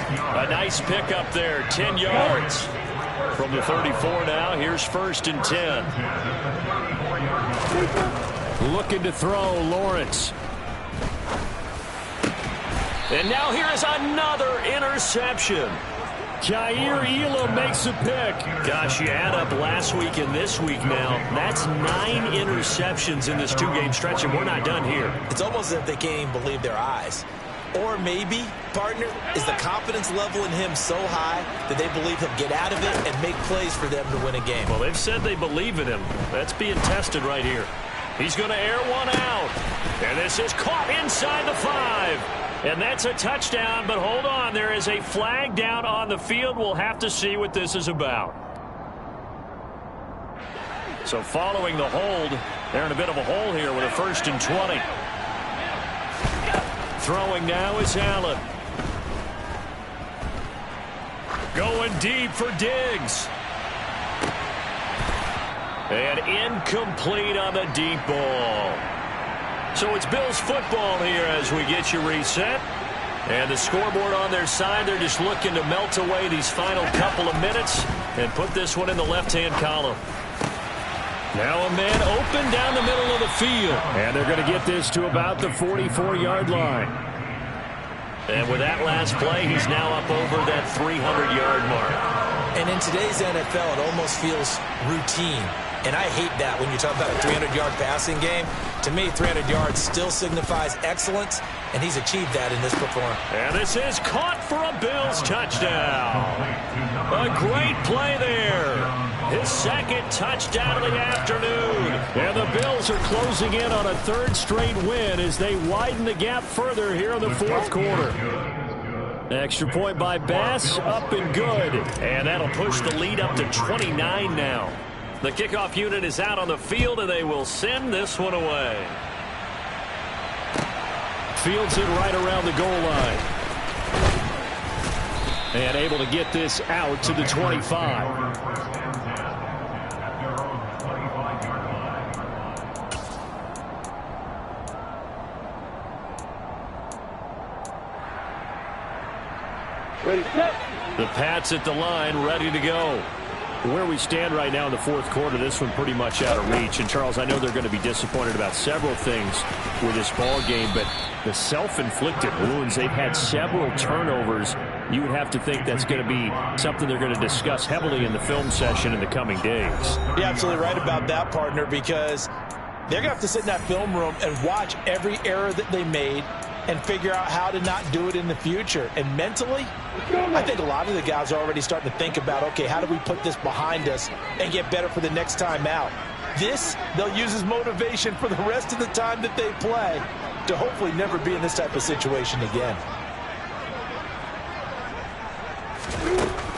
A nice pickup there, 10 yards. From the 34 now, here's first and 10. Looking to throw, Lawrence. And now here is another interception. Jair Elam makes a pick. Gosh, you add up last week and this week now. That's 9 interceptions in this 2-game stretch, and we're not done here. It's almost as if they can't even believe their eyes. Or maybe, partner, is the confidence level in him so high that they believe he'll get out of it and make plays for them to win a game. Well, they've said they believe in him. That's being tested right here. He's going to air one out. And this is caught inside the 5. And that's a touchdown, but hold on. There is a flag down on the field. We'll have to see what this is about. So following the hold, they're in a bit of a hole here with a first and 20. Throwing now is Allen. Going deep for Diggs. And incomplete on the deep ball. So it's Bills football here as we get you reset. And the scoreboard on their side, they're just looking to melt away these final couple of minutes and put this one in the left-hand column. Now a man open down the middle of the field. And they're going to get this to about the 44-yard line. And with that last play, he's now up over that 300-yard mark. And in today's NFL, it almost feels routine. And I hate that when you talk about a 300-yard passing game. To me, 300 yards still signifies excellence, and he's achieved that in this performance. And this is caught for a Bills touchdown. A great play there. His second touchdown of the afternoon. And the Bills are closing in on a 3rd straight win as they widen the gap further here in the 4th quarter. Extra point by Bass, up and good. And that'll push the lead up to 29 now. The kickoff unit is out on the field, and they will send this one away. Fields it right around the goal line. And able to get this out to the 25. Ready, set. The Pats at the line, ready to go. Where we stand right now in the 4th quarter, this one pretty much out of reach. And, Charles, I know they're going to be disappointed about several things with this ball game, but the self-inflicted wounds, they've had several turnovers. You would have to think that's going to be something they're going to discuss heavily in the film session in the coming days. You're absolutely right about that, partner, because they're going to have to sit in that film room and watch every error that they made and figure out how to not do it in the future. And mentally, I think a lot of the guys are already starting to think about, okay, how do we put this behind us and get better for the next time out? This, they'll use as motivation for the rest of the time that they play to hopefully never be in this type of situation again.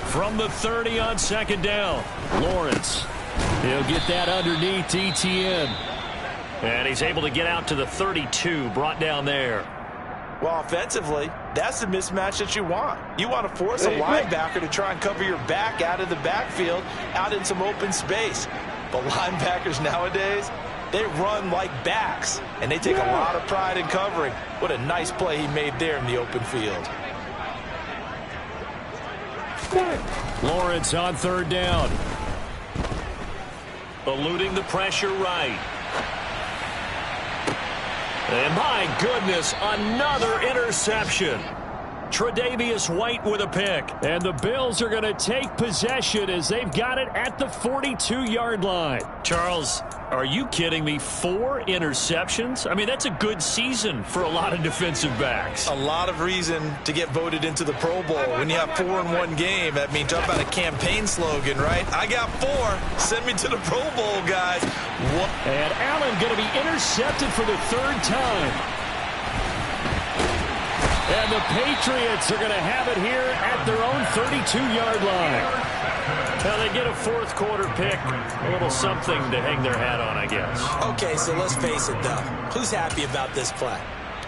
From the 30 on 2nd down, Lawrence. He'll get that underneath Etienne. And he's able to get out to the 32, brought down there. Well, offensively, that's the mismatch that you want. You want to force a linebacker to try and cover your back out of the backfield, out in some open space. But linebackers nowadays, they run like backs, and they take a lot of pride in covering. What a nice play he made there in the open field. Lawrence on 3rd down. Eluding the pressure right. And my goodness, another interception. Tre'Davious White with a pick. And the Bills are going to take possession as they've got it at the 42-yard line. Charles, are you kidding me? 4 interceptions? I mean, that's a good season for a lot of defensive backs. A lot of reason to get voted into the Pro Bowl. When you have 4 in one game, that means talk about a campaign slogan, right? I got 4. Send me to the Pro Bowl, guys. What? And Allen going to be intercepted for the 3rd time. And the Patriots are going to have it here at their own 32-yard line. Now they get a 4th quarter pick. A little something to hang their hat on, I guess. Okay, so let's face it, though. Who's happy about this play?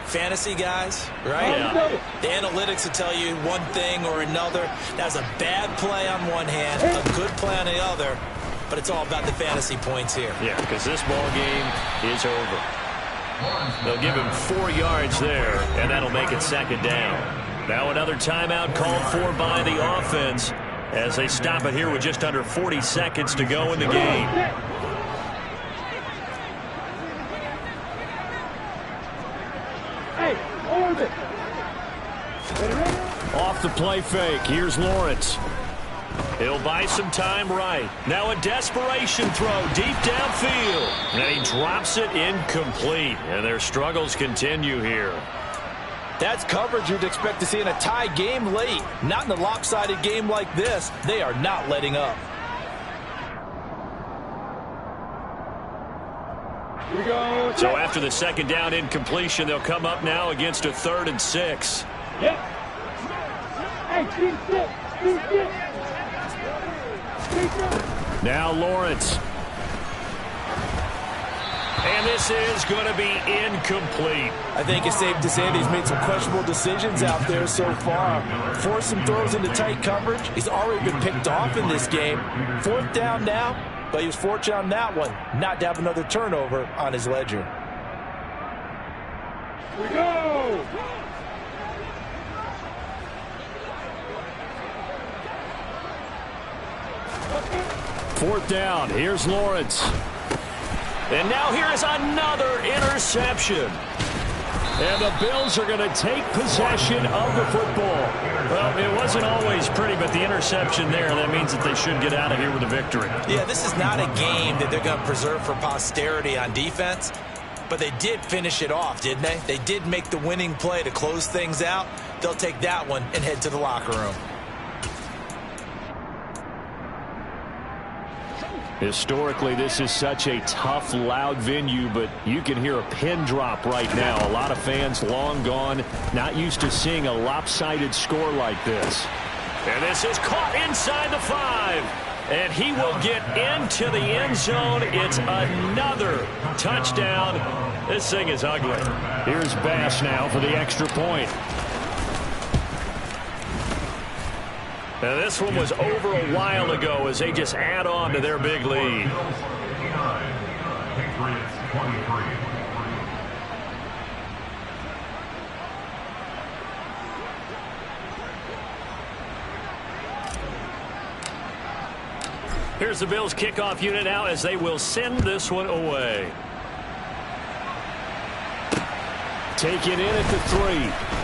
Fantasy guys, right? Yeah. The analytics will tell you one thing or another. That was a bad play on one hand, a good play on the other. But it's all about the fantasy points here. Yeah, because this ball game is over. They'll give him 4 yards there, and that'll make it 2nd down. Now another timeout called for by the offense as they stop it here with just under 40 seconds to go in the game. Off the play fake, here's Lawrence. He'll buy some time right. Now a desperation throw deep downfield. And he drops it incomplete. And their struggles continue here. That's coverage you'd expect to see in a tie game late. Not in a lopsided game like this. They are not letting up. Here we go. So after the 2nd down incompletion, they'll come up now against a 3rd and 6. Yep. Hey, keep it. Now Lawrence. And this is going to be incomplete. I think it's safe to say that he's made some questionable decisions out there so far. Forced some throws into tight coverage. He's already been picked off in this game. 4th down now, but he was fortunate on that one not to have another turnover on his ledger. Here we go. 4th down. Here's Lawrence. And now here is another interception. And the Bills are going to take possession of the football. Well, it wasn't always pretty, but the interception there, that means that they should get out of here with a victory. Yeah, this is not a game that they're going to preserve for posterity on defense. But they did finish it off, didn't they? They did make the winning play to close things out. They'll take that one and head to the locker room. Historically, this is such a tough, loud venue, but you can hear a pin drop right now. A lot of fans long gone, not used to seeing a lopsided score like this. And this is caught inside the 5. And he will get into the end zone. It's another touchdown. This thing is ugly. Here's Bass now for the extra point. Now this one was over a while ago as they just add on to their big lead. Patriots 23. Here's the Bills kickoff unit now as they will send this one away. Taken in at the 3.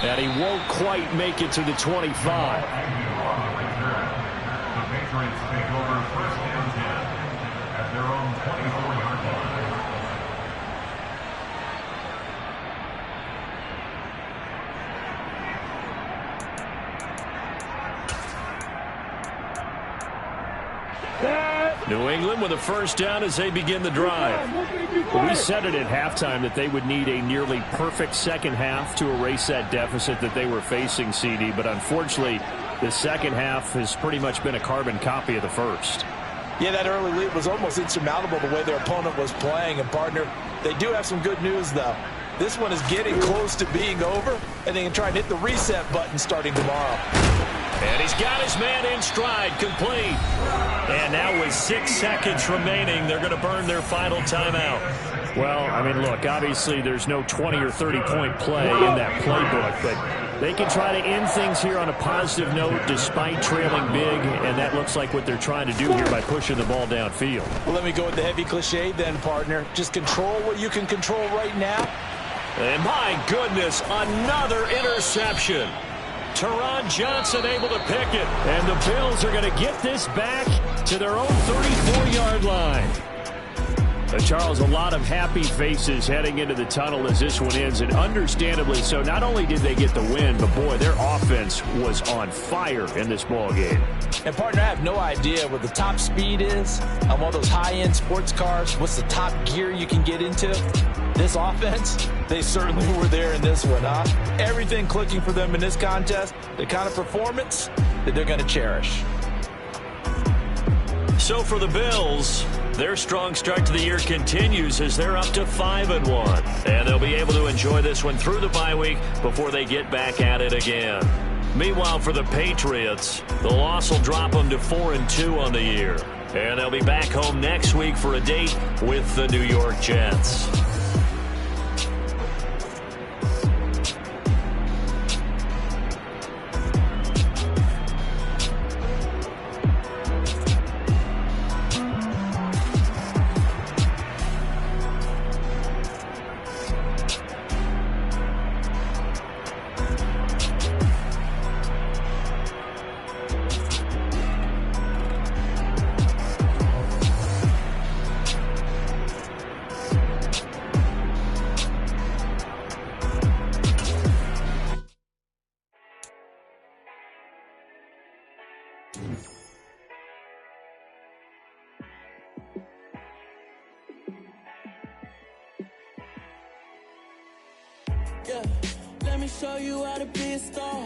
And he won't quite make it to the 25. The Patriots take over 1st and 10 at their own 24-yard line. New England with a 1st down as they begin the drive. We said it at halftime that they would need a nearly perfect 2nd half to erase that deficit that they were facing, CD, but unfortunately the 2nd half has pretty much been a carbon copy of the 1st. Yeah, that early lead was almost insurmountable the way their opponent was playing. And, partner, they do have some good news, though. This one is getting close to being over, and they can try and hit the reset button starting tomorrow. And he's got his man in stride, complete. And now with 6 seconds remaining, they're going to burn their final timeout. Well, I mean, look, obviously there's no 20 or 30-point play in that playbook, but They can try to end things here on a positive note despite trailing big, and that looks like what they're trying to do here by pushing the ball downfield. Well, let me go with the heavy cliche then, partner. Just control what you can control right now. And my goodness, another interception. Teron Johnson able to pick it, and the Bills are going to get this back to their own 34-yard line. Charles, a lot of happy faces heading into the tunnel as this one ends, and understandably so. Not only did they get the win, but boy, their offense was on fire in this ball game. And partner, I have no idea what the top speed is on one of those high-end sports cars. What's the top gear you can get into? This offense, they certainly were there in this one, huh? Everything clicking for them in this contest, the kind of performance that they're going to cherish. So for the Bills, their strong start to the year continues as they're up to 5-1. And they'll be able to enjoy this one through the bye week before they get back at it again. Meanwhile, for the Patriots, the loss will drop them to 4-2 on the year. And they'll be back home next week for a date with the New York Jets. Yeah, let me show you how to be a star.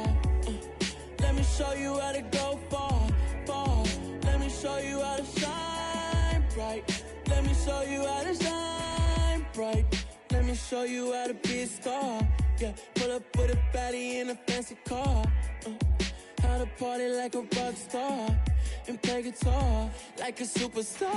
Let me show you how to go far, far. Let me show you how to shine bright. Let me show you how to shine bright. Let me show you how to be a star. Yeah, pull up with a baddie in a fancy car. How to party like a rock star and play guitar like a superstar.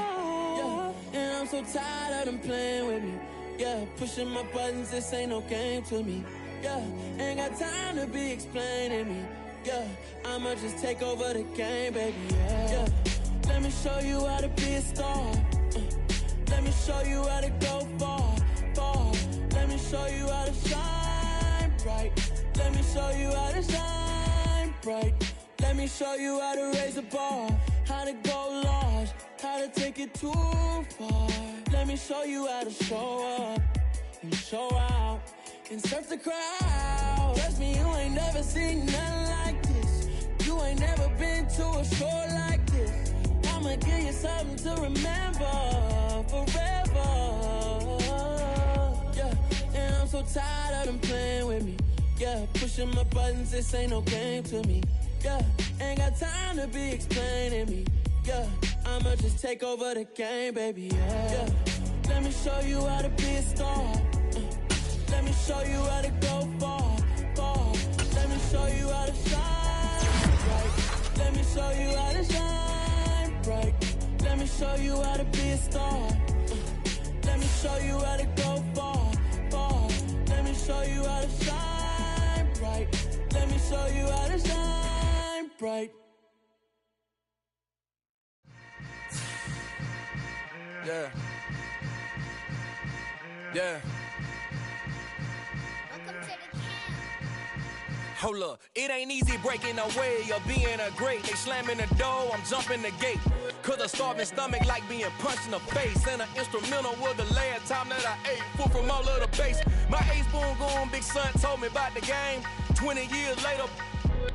Yeah, and I'm so tired of them playing with me. Yeah, pushing my buttons, this ain't no game to me. Yeah, ain't got time to be explaining me. Yeah, I'ma just take over the game, baby. Yeah, let me show you how to be a star. Let me show you how to go far, far. Let me show you how to shine bright. Let me show you how to shine bright. Let me show you how to raise the bar, how to go large, how to take it too far. Let me show you how to show up and show out and surf the crowd. Trust me, you ain't never seen nothing like this. You ain't never been to a show like this. I'ma give you something to remember forever. Yeah, and I'm so tired of them playing with me. Yeah, pushing my buttons, this ain't no game to me. Yeah, ain't got time to be explaining me. Yeah, I'ma just take over the game, baby. Yeah, let me show you how to be a star. Let me show you how to go far, far. Let me show you how to shine bright. Let me show you how to shine bright. Let me show you how to be a star. Let me show you how to go far, far. Let me show you how to shine bright. Let me show you how to shine bright. Yeah. Yeah. Hold up, it ain't easy breaking away or being a great. They slamming the door, I'm jumping the gate. Cause a starving stomach like being punched in the face. And an instrumental was the last time that I ate food from all of the base. My ace spoon going, big son told me about the game. 20 years later,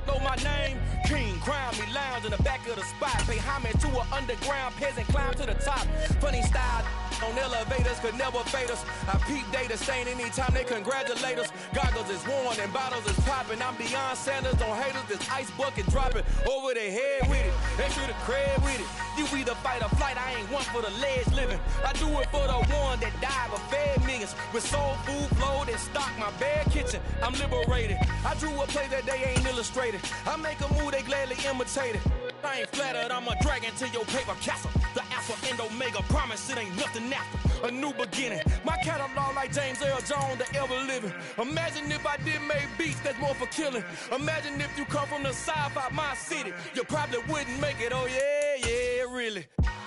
know my name. King, crown me, lounge in the back of the spot. Pay homage to an underground peasant, climb to the top. Funny style on elevators could never fade us. I peep data stain anytime they congratulate us. Goggles is worn and bottles is popping. I'm beyond Sanders on haters, this ice bucket dropping over their head with it. They should have cred with it. You either fight or flight, I ain't one for the ledge living. I do it for the one that died but fed millions. With soul food flowed and stock my bad kitchen. I'm liberated. I drew a play that they ain't illustrated. I make a move, they gladly imitate it. I ain't flattered, I'm a dragon to your paper castle. The Alpha and Omega, promise it ain't nothing after. A new beginning. My catalog like James Earl Jones, the ever living. Imagine if I did make beats that's more for killing. Imagine if you come from the south out my city. You probably wouldn't make it, oh yeah, really.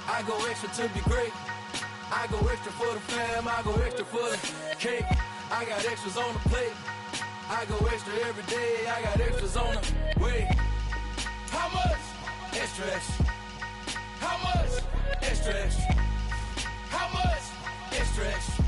I go extra to be great. I go extra for the fam, I go extra for the cake. I got extras on the plate. I go extra every day, I got extras on the way. How much? Extra, extra. How much? Extra, extra. How much? Extra, extra.